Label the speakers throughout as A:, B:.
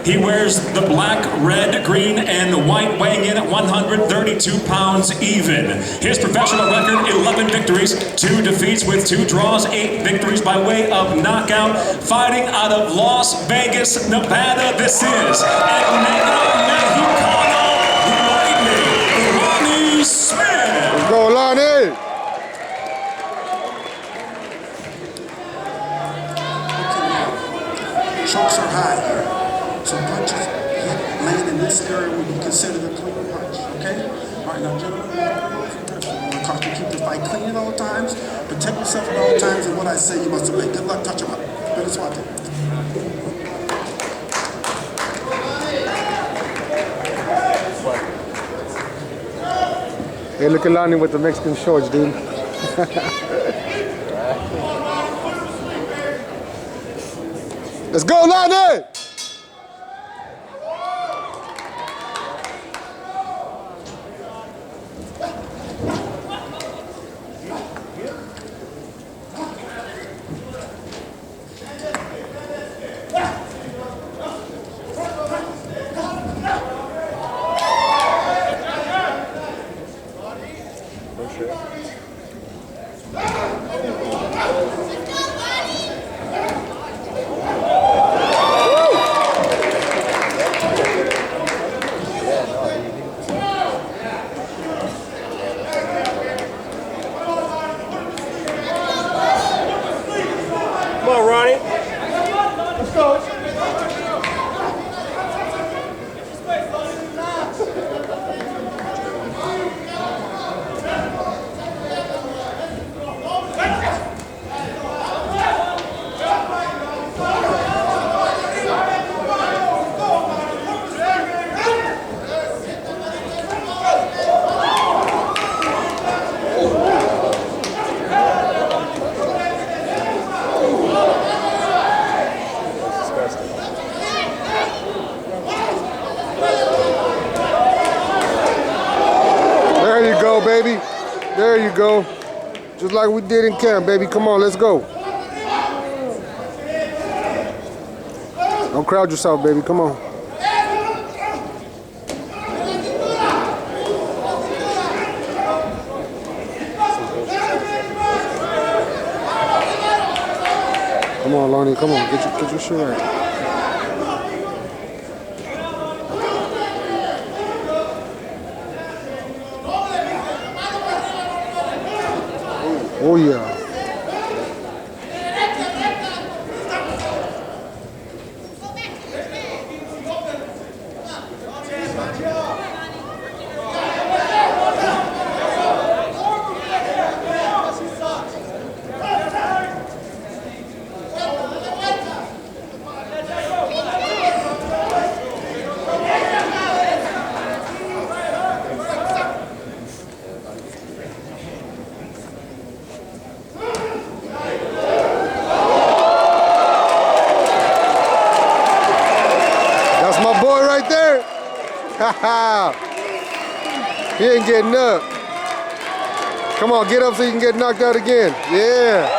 A: He wears the black, red, green, and white, weighing in at 132 pounds even. His professional record, 11 victories, 2 defeats with 2 draws, 8 victories by way of knockout. Fighting out of Las Vegas, Nevada, this is El Negro Mexicano, Lonnie Smith.
B: Let's go, Lonnie.
C: Chokes are high here, so punches land in this area will be considered a clean punch, okay? All right, now gentlemen, I want to keep the fight clean at all times, protect yourself at all times, and what I say you must obey. Good luck, touch him up. Good swat.
B: Hey, look at Lonnie with the Mexican shorts, dude. Let's go, Lonnie!
D: Come on, Ronnie. Let's go.
B: There you go, baby. There you go. Just like we did in camp, baby. Come on, let's go. Don't crowd yourself, baby. Come on. Come on, Lonnie. Come on. Get your shit right. Oh, yeah. That's my boy right there. He ain't getting up. Come on, get up so you can get knocked out again. Yeah.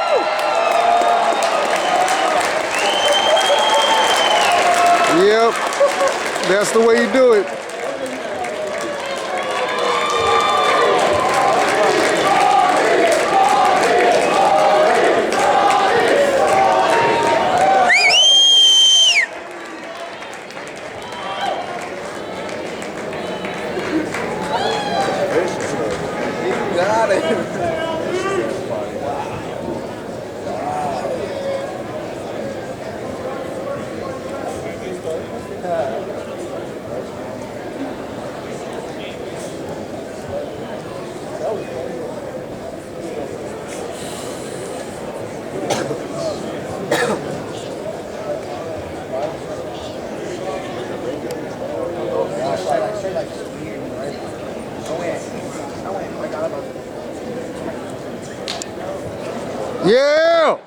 B: Yep. That's the way you do it.
E: Got it.
B: Yeah.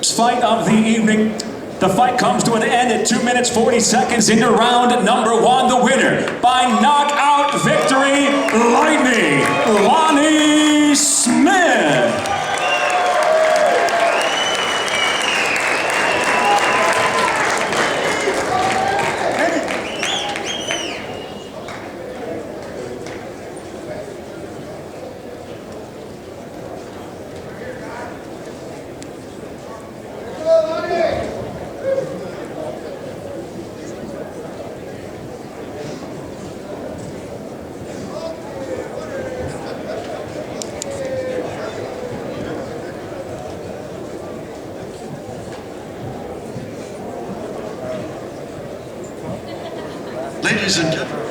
A: Fight of the evening. The fight comes to an end at 2 minutes 40 seconds into round number 1. The winner by knockout victory, Lonnie Smith.
F: Ladies and gentlemen.